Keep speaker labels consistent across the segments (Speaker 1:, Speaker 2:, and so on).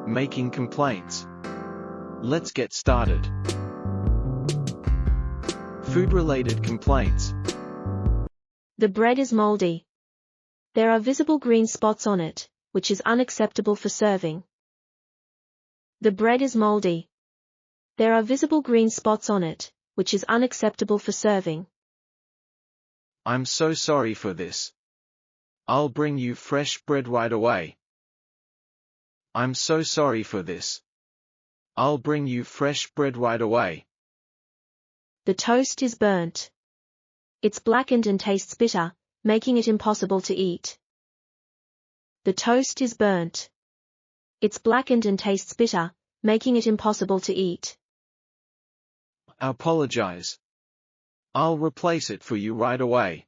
Speaker 1: Making complaints. Let's get started. Food-related complaints.
Speaker 2: The bread is moldy. There are visible green spots on it, which is unacceptable for serving. The bread is moldy. There are visible green spots on it, which is unacceptable for serving.
Speaker 1: I'm so sorry for this. I'll bring you fresh bread right away. I'm so sorry for this. I'll bring you fresh bread right away.
Speaker 2: The toast is burnt. It's blackened and tastes bitter, making it impossible to eat. The toast is burnt. It's blackened and tastes bitter, making it impossible to eat.
Speaker 1: I apologize. I'll replace it for you right away.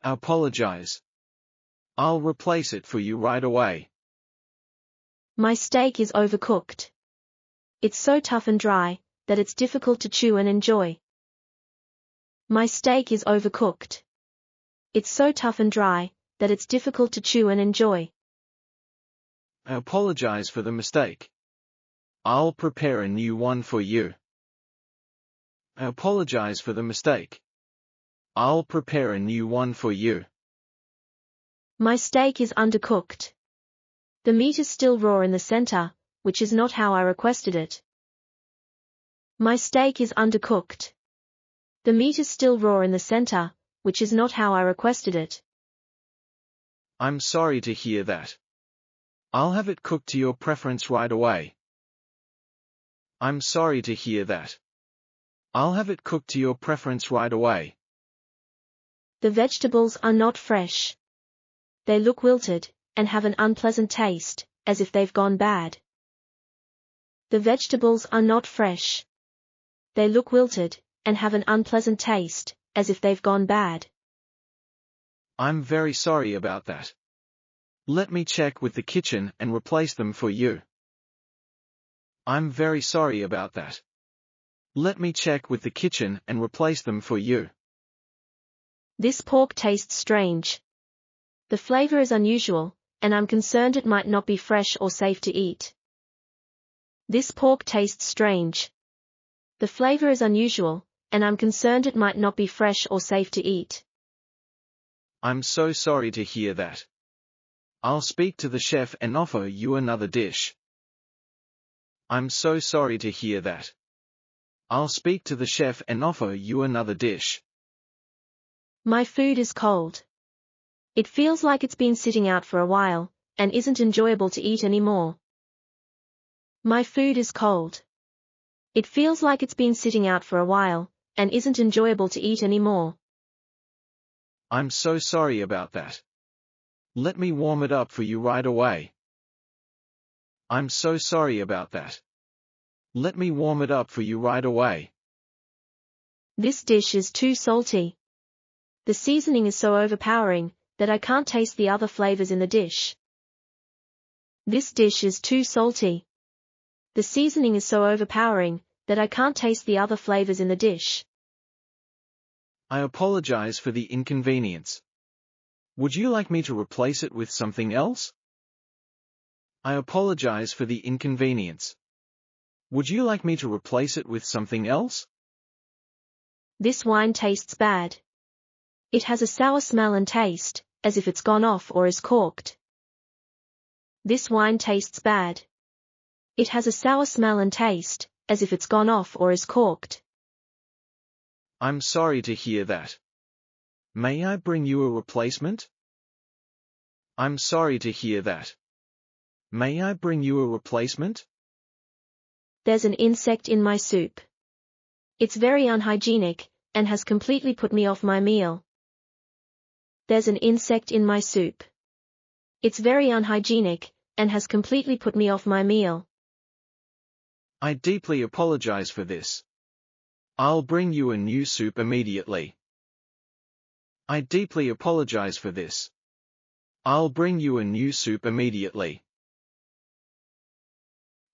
Speaker 1: I apologize. I'll replace it for you right away.
Speaker 2: My steak is overcooked. It's so tough and dry, that it's difficult to chew and enjoy. My steak is overcooked. It's so tough and dry, that it's difficult to chew and enjoy.
Speaker 1: I apologize for the mistake. I'll prepare a new one for you. I apologize for the mistake. I'll prepare a new one for you.
Speaker 2: My steak is undercooked. The meat is still raw in the center, which is not how I requested it. My steak is undercooked. The meat is still raw in the center, which is not how I requested it.
Speaker 1: I'm sorry to hear that. I'll have it cooked to your preference right away. I'm sorry to hear that. I'll have it cooked to your preference right away.
Speaker 2: The vegetables are not fresh. They look wilted, and have an unpleasant taste, as if they've gone bad. The vegetables are not fresh. They look wilted, and have an unpleasant taste, as if they've gone bad.
Speaker 1: I'm very sorry about that. Let me check with the kitchen and replace them for you. I'm very sorry about that. Let me check with the kitchen and replace them for you.
Speaker 2: This pork tastes strange. The flavor is unusual, and I'm concerned it might not be fresh or safe to eat. This pork tastes strange. The flavor is unusual, and I'm concerned it might not be fresh or safe to eat.
Speaker 1: I'm so sorry to hear that. I'll speak to the chef and offer you another dish. I'm so sorry to hear that. I'll speak to the chef and offer you another dish.
Speaker 2: My food is cold. It feels like it's been sitting out for a while, and isn't enjoyable to eat anymore. My food is cold. It feels like it's been sitting out for a while, and isn't enjoyable to eat anymore.
Speaker 1: I'm so sorry about that. Let me warm it up for you right away. I'm so sorry about that. Let me warm it up for you right away.
Speaker 2: This dish is too salty. The seasoning is so overpowering, that I can't taste the other flavors in the dish. This dish is too salty. The seasoning is so overpowering, that I can't taste the other flavors in the dish.
Speaker 1: I apologize for the inconvenience. Would you like me to replace it with something else? I apologize for the inconvenience. Would you like me to replace it with something else?
Speaker 2: This wine tastes bad. It has a sour smell and taste, as if it's gone off or is corked. This wine tastes bad. It has a sour smell and taste, as if it's gone off or is corked.
Speaker 1: I'm sorry to hear that. May I bring you a replacement? I'm sorry to hear that. May I bring you a replacement?
Speaker 2: There's an insect in my soup. It's very unhygienic, and has completely put me off my meal. There's an insect in my soup. It's very unhygienic, and has completely put me off my meal.
Speaker 1: I deeply apologize for this. I'll bring you a new soup immediately. I deeply apologize for this. I'll bring you a new soup immediately.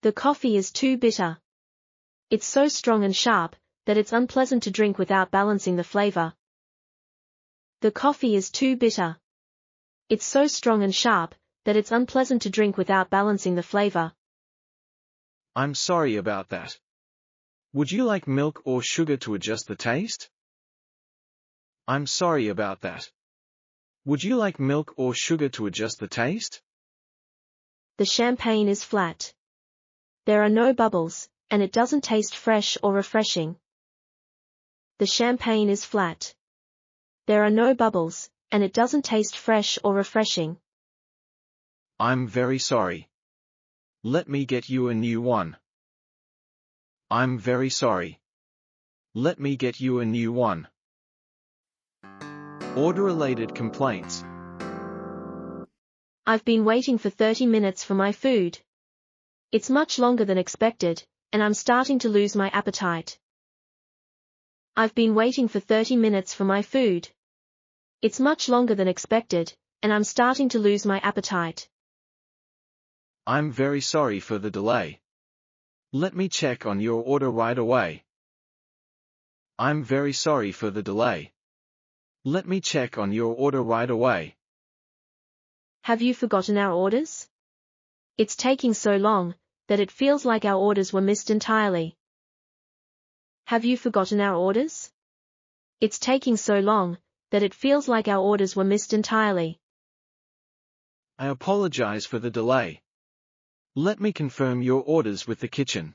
Speaker 2: The coffee is too bitter. It's so strong and sharp, that it's unpleasant to drink without balancing the flavor. The coffee is too bitter. It's so strong and sharp, that that it's unpleasant to drink without balancing the flavor.
Speaker 1: I'm sorry about that. Would you like milk or sugar to adjust the taste? I'm sorry about that. Would you like milk or sugar to adjust the taste?
Speaker 2: The champagne is flat. There are no bubbles, and it doesn't taste fresh or refreshing. The champagne is flat. There are no bubbles, and it doesn't taste fresh or refreshing.
Speaker 1: I'm very sorry. Let me get you a new one. I'm very sorry. Let me get you a new one. Order-related complaints.
Speaker 2: I've been waiting for 30 minutes for my food. It's much longer than expected, and I'm starting to lose my appetite. I've been waiting for 30 minutes for my food. It's much longer than expected, and I'm starting to lose my appetite.
Speaker 1: I'm very sorry for the delay. Let me check on your order right away. I'm very sorry for the delay. Let me check on your order right away.
Speaker 2: Have you forgotten our orders? It's taking so long that it feels like our orders were missed entirely. Have you forgotten our orders? It's taking so long that it feels like our orders were missed entirely.
Speaker 1: I apologize for the delay. Let me confirm your orders with the kitchen.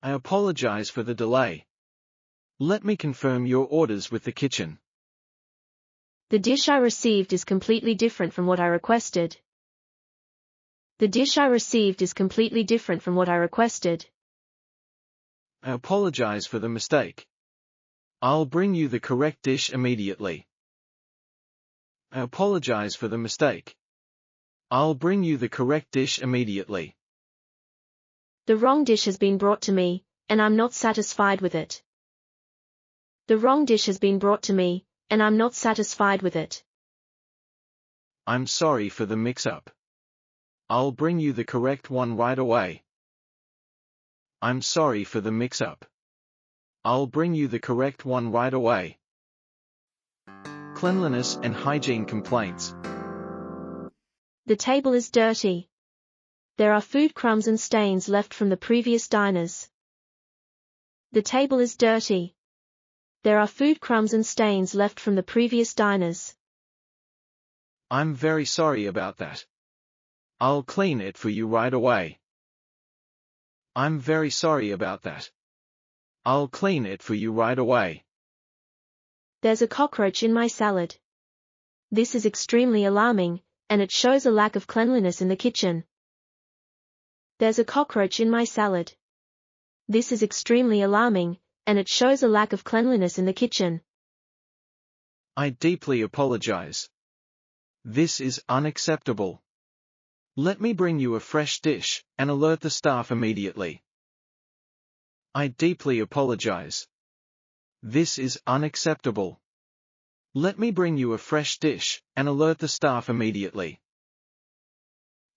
Speaker 1: I apologize for the delay. Let me confirm your orders with the kitchen.
Speaker 2: The dish I received is completely different from what I requested. The dish I received is completely different from what I requested.
Speaker 1: I apologize for the mistake. I'll bring you the correct dish immediately. I apologize for the mistake. I'll bring you the correct dish immediately.
Speaker 2: The wrong dish has been brought to me, and I'm not satisfied with it. The wrong dish has been brought to me, and I'm not satisfied with it.
Speaker 1: I'm sorry for the mix-up. I'll bring you the correct one right away. I'm sorry for the mix-up. I'll bring you the correct one right away. Cleanliness and hygiene complaints.
Speaker 2: The table is dirty. There are food crumbs and stains left from the previous diners. The table is dirty. There are food crumbs and stains left from the previous diners.
Speaker 1: I'm very sorry about that. I'll clean it for you right away. I'm very sorry about that. I'll clean it for you right away.
Speaker 2: There's a cockroach in my salad. This is extremely alarming, and it shows a lack of cleanliness in the kitchen. There's a cockroach in my salad. This is extremely alarming, and it shows a lack of cleanliness in the kitchen.
Speaker 1: I deeply apologize. This is unacceptable. Let me bring you a fresh dish, and alert the staff immediately. I deeply apologize. This is unacceptable. Let me bring you a fresh dish, and alert the staff immediately.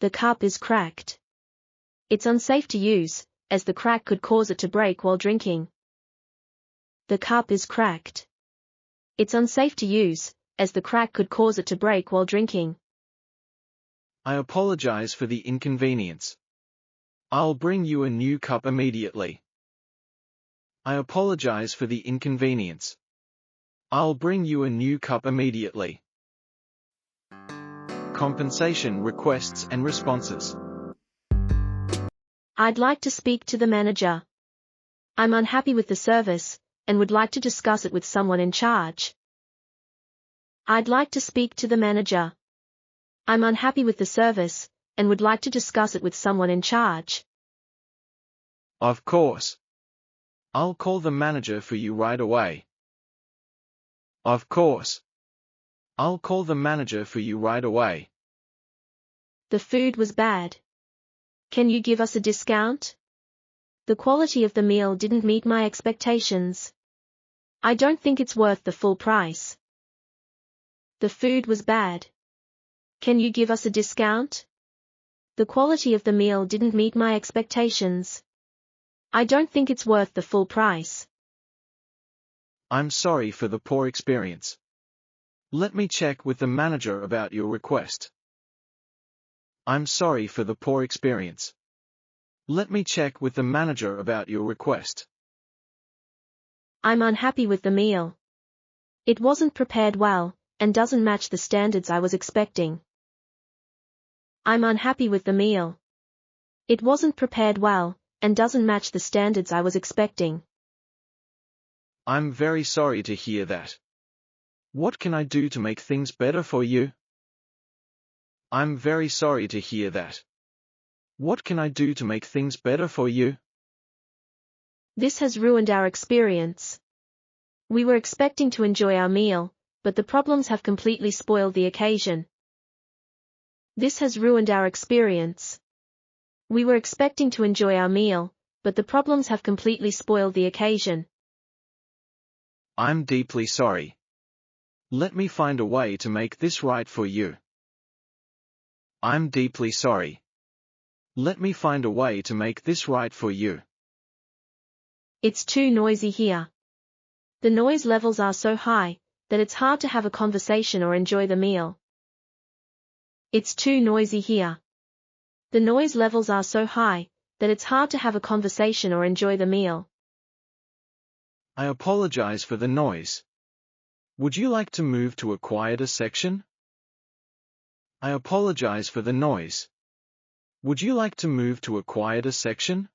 Speaker 2: The cup is cracked. It's unsafe to use, as the crack could cause it to break while drinking. The cup is cracked. It's unsafe to use, as the crack could cause it to break while drinking.
Speaker 1: I apologize for the inconvenience. I'll bring you a new cup immediately. I apologize for the inconvenience. I'll bring you a new cup immediately. Compensation requests and responses.
Speaker 2: I'd like to speak to the manager. I'm unhappy with the service, and would like to discuss it with someone in charge. I'd like to speak to the manager. I'm unhappy with the service, and would like to discuss it with someone in charge.
Speaker 1: Of course. I'll call the manager for you right away. Of course. I'll call the manager for you right away.
Speaker 2: The food was bad. Can you give us a discount? The quality of the meal didn't meet my expectations. I don't think it's worth the full price. The food was bad. Can you give us a discount? The quality of the meal didn't meet my expectations. I don't think it's worth the full price.
Speaker 1: I'm sorry for the poor experience. Let me check with the manager about your request. I'm sorry for the poor experience. Let me check with the manager about your request.
Speaker 2: I'm unhappy with the meal. It wasn't prepared well, and doesn't match the standards I was expecting. I'm unhappy with the meal. It wasn't prepared well, and doesn't match the standards I was expecting.
Speaker 1: I'm very sorry to hear that. What can I do to make things better for you? I'm very sorry to hear that. What can I do to make things better for you?
Speaker 2: This has ruined our experience. We were expecting to enjoy our meal, but the problems have completely spoiled the occasion. This has ruined our experience. We were expecting to enjoy our meal, but the problems have completely spoiled the occasion.
Speaker 1: I'm deeply sorry. Let me find a way to make this right for you. I'm deeply sorry. Let me find a way to make this right for you.
Speaker 2: It's too noisy here. The noise levels are so high that it's hard to have a conversation or enjoy the meal. It's too noisy here. The noise levels are so high that it's hard to have a conversation or enjoy the meal.
Speaker 1: I apologize for the noise. Would you like to move to a quieter section? I apologize for the noise. Would you like to move to a quieter section?